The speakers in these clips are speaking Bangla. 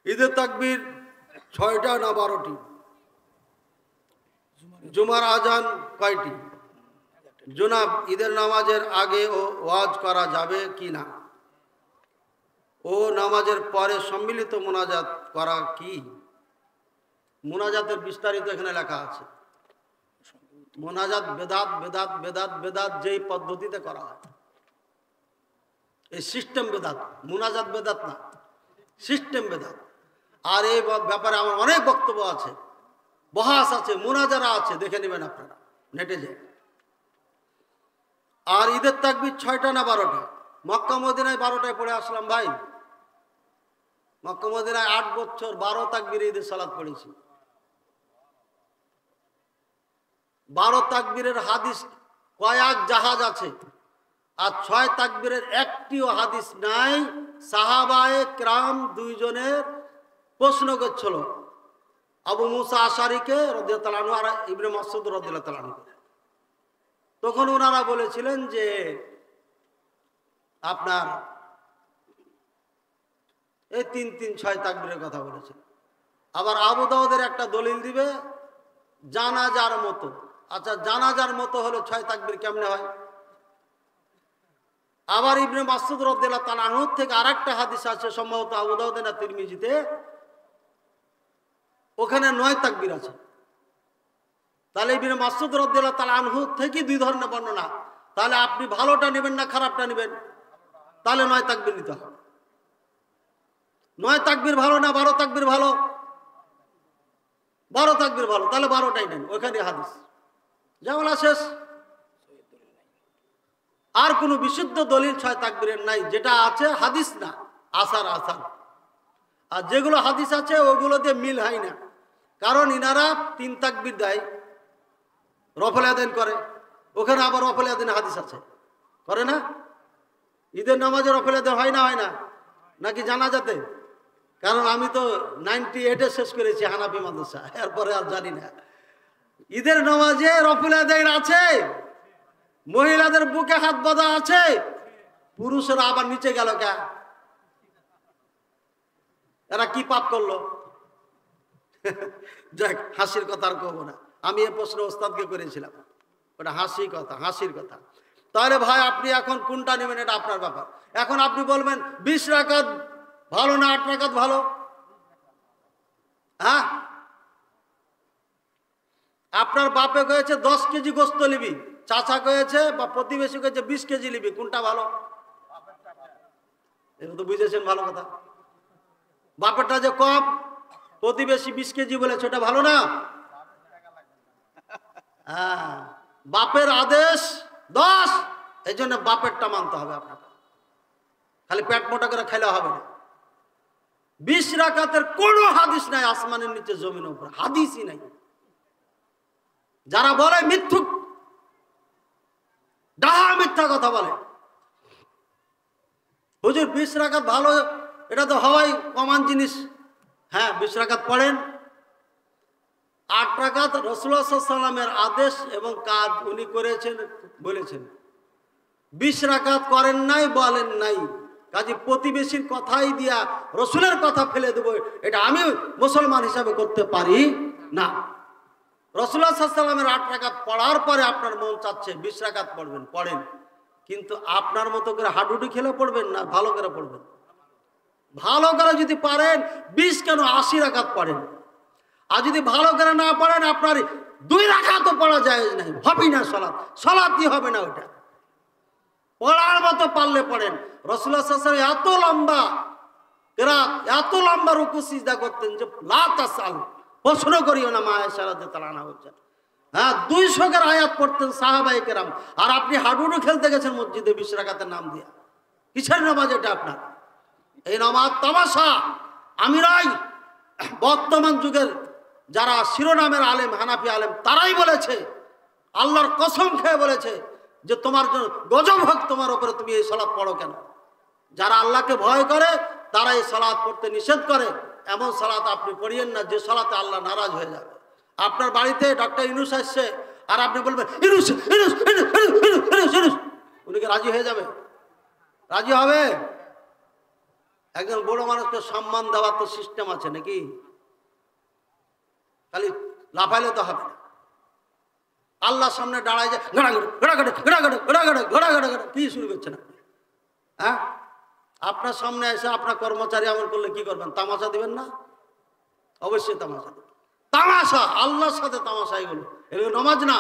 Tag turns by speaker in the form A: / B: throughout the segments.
A: ঈদের তাকবীর 6টা না 12টি? জুমার আজান কয়টি? জনাব, ঈদের নামাজের আগে ও ওয়াজ করা যাবে কি না? ও নামাজের পরে সম্মিলিত মোনাজাত করা কি? মোনাজাতের বিস্তারিত এখানে লেখা আছে। মোনাজাত বেদাত বেদাত বেদাত বেদাত যেই পদ্ধতিতে করা হয়, এই সিস্টেম বেদাত। মোনাজাত বেদাত না, সিস্টেম বেদাত। আর এই ব্যাপারে আমার অনেক বক্তব্য আছে, বহাস আছে, মোনাজারা আছে, দেখে নেবেন আপনারা নেটে যে। আর ঈদের তাকবীর 6টা না 12টা? মক্কা মদিনায় 12টায় পড়ে আসলাম ভাই। মক্কা মদিনায় 8 বছর 12 তাকবীরে ঈদের সালাত পড়েছি। 12 তাকবীরের হাদিস কয়েক জাহাজ আছে, আর 6 তাকবীরের একটিও হাদিস নাই। সাহাবায়ে কেরাম 2 জনের প্রশ্ন করছিল, আবু মুসা আশারীকে রাদিয়াল্লাহু আনহু আর ইবনে মাসউদ রাদিয়াল্লাহু আনহু। তখন ওনারা বলেছিলেন যে আপনার এই 3-3-6 তাকবীরের কথা বলেছেন। আবার আবু দাউদের একটা দলিল দিবে জানাজার মতো। আচ্ছা, জানাজার মতো হলো 6 তাকবীর কেমনে হয়? আবার ইবনে মাসউদ রাদিয়াল্লাহু তাআলা আনহু থেকে আরেকটা হাদিস আছে, সম্ভবত আবু দাউদে না তিরমিজিতে, ওখানে 9 তাকবীর আছে। তাহলে ইবনে মাসউদ রাদিয়াল্লাহু তাআলা আনহু থেকে 2 ধরনের বর্ণনা। তাহলে আপনি ভালোটা নেবেন না খারাপটা নেবেন? তাহলে 9 তাকবীর নিতে হবে। 9 তাকবীর ভালো না 12 তাকবীর ভালো? 12 তাকবীর ভালো। তাহলে 12টাই নেন, ওখানে হাদিস জামালা শেষ। আর কোনো বিশুদ্ধ দলিল 6 তাকবীরের নাই। যেটা আছে হাদিস না, আসার আসার। আর যেগুলো হাদিস আছে ওগুলোতে মিল হয় না। কারণ ইনারা 3 তাকবীর দেয়, রফল আদান করে, ওখানে আবার রফল আদান হাদিস আছে, করে না? ঈদের নামাজে রফল আদান হয় না, হয় না? নাকি জানাজাতে? কারণ আমি তো 98-এ শেষ করেছি হানাফি মাদ্রাসা, এরপরে আর জানি না। ঈদের নামাজে রফল আদান আছে, মহিলাদের বুকে হাত বাঁধা আছে, পুরুষেরা আবার নিচে গেল কে? এরা কি পাপ করলো? যাক, হাসির কথা আর কব না। আমি এই প্রশ্ন ওস্তাদকে করেছিলাম, ওটা হাসি কথা, হাসির কথা। তাহলে ভাই আপনি এখন কোনটা নেবেন এটা আপনার ব্যাপার। এখন আপনি বলবেন 20 রাকাত ভালো না 8 রাকাত ভালো? হ্যাঁ, আপনার বাপে কয়েছে 10 কেজি গোস্ত নিবি, চাচা কয়েছে বা প্রতিবেশী কয়েছে 20 কেজি নিবি, কোনটা ভালো? এটা তো বুঝেছেন ভালো কথা। বাপেরটা যে কম, প্রতিবেশী 20 কেজি বলেছে, ওটা ভালো না? হ্যাঁ, বাপের আদেশ 10, এই জন্য বাপেরটা মানতে হবে আপনাকে। খালি পেট মোটা করে খেলে হবে না। 20 রাকাতের কোনো হাদিস নাই, আসমানের নিচে জমিনের উপর হাদিসই নাই। যারা বলে মিথ্যুক, ডাহা মিথ্যা কথা বলে, হুজুর 20 রাকাত ভালো, এটা তো হওয়াই কমন জিনিস। হ্যাঁ, 20 রাকাত পড়েন। 8 রাকাত রাসূলুল্লাহ সাল্লাল্লাহু আলাইহি ওয়াসাল্লামের আদেশ এবং কাজ উনি করেছেন, বলেছেন। 20 রাকাত করেন নাই, বলেন নাই। কাজে প্রতিবেশীর কথাই দিয়া রসুলের কথা ফেলে দেব, এটা আমি মুসলমান হিসাবে করতে পারি না। রাসূলুল্লাহ সাল্লাল্লাহু আলাইহি ওয়াসাল্লামের 8 রাকাত পড়ার পরে আপনার মন চাচ্ছে 20 রাকাত পড়বেন, পড়েন। কিন্তু আপনার মতো করে হাডুডু খেলে পড়বেন না, ভালো করে পড়বেন। ভালো করে যদি পারেন 20 কেন 80 রাকাত পড়েন। আর যদি ভালো করে না পড়েন, আপনার 2 রাকাতও পড়া যায় না, হবে না সালাত, সালাতই হবে না। ওটা পড়ার মতো পারলে পড়েন। রাসূলুল্লাহ সাল্লাল্লাহু আলাইহি ওয়াসাল্লাম এত লম্বা কিরাত, এত লম্বা রুকু সিজদা করতেন যে লা তাসাল, প্রশ্ন করিও না। মা আয়েশা রাদিয়াল্লাহু আনহা বলছেন, হ্যাঁ 200 এর আয়াত পড়তেন সাহাবায়ে কেরাম। আর আপনি হাডুডু খেলতে গেছেন মসজিদে 20 রাকাতের নাম দিয়ে। কিসের নামাজ এটা আপনার? এই নামাজ তামাশা। আমি নয়, বর্তমান যুগের যারা শিরোনামের আলেম, হানাফি আলেম, তারাই বলেছে, আল্লাহর কসম খেয়ে বলেছে যে তোমার জন্য গজব হোক তোমার উপরে, তুমি এই সালাত পড়ো কেন? যারা আল্লাহকে ভয় করে তারা এই সালাত পড়তে নিষেধ করে। এমন সালাত আপনি পড়িয়েন না যে সালাতে আল্লাহ নারাজ হয়ে যাবে। আপনার বাড়িতে ডক্টর ইউনূস আসছে, আর আপনি বলবেন ইউনূস ইউনূস ইউনূস ইউনূস ইউনূস, উনি কি রাজি হয়ে যাবে? রাজি হবে? একজন বড় মানুষকে সম্মান দেওয়ার তো সিস্টেম আছে নাকি? খালি লাফাইলে তো হবে না। আল্লাহর সামনে দাঁড়ায় যে কি শুরু করছেন আপনি? হ্যাঁ, আপনার সামনে এসে আপনার কর্মচারী এমন করলে কি করবেন? তামাশা দিবেন না? অবশ্যই তামাশা দেবেন। তামাশা, আল্লাহর সাথে তামাশা, এগুলো নামাজ না,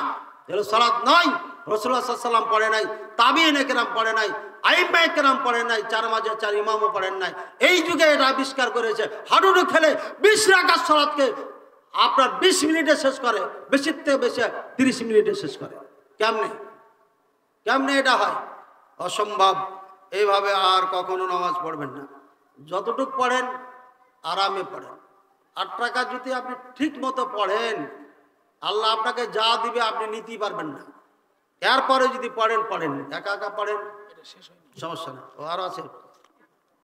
A: এগুলো সালাত নয়। রাসূলুল্লাহ সাল্লাল্লাহু আলাইহি ওয়াসাল্লাম পড়ে নাই, তাবিঈনে কেরাম পড়ে নাই, আইম্মায়ে কেরাম পড়ে নাই, চার মাঝে চার ইমামও পড়েন নাই। এই যুগে এটা আবিষ্কার করেছে। হাডুডু খেলে 20 রাকাত সালাতকে আপনার 20 মিনিটে শেষ করে, বেশির থেকে বেশি 30 মিনিটে শেষ করে। কেমনে কেমনে এটা হয়? অসম্ভব। এইভাবে আর কখনো নামাজ পড়বেন না। যতটুক পড়েন আরামে পড়েন। 8 রাকাত যদি আপনি ঠিক মতো পড়েন, আল্লাহ আপনাকে যা দিবে আপনি নিতেই পারবেন না। এরপরে যদি পড়েন একা একা পড়েন, সমস্যা না, ও আরো আছে।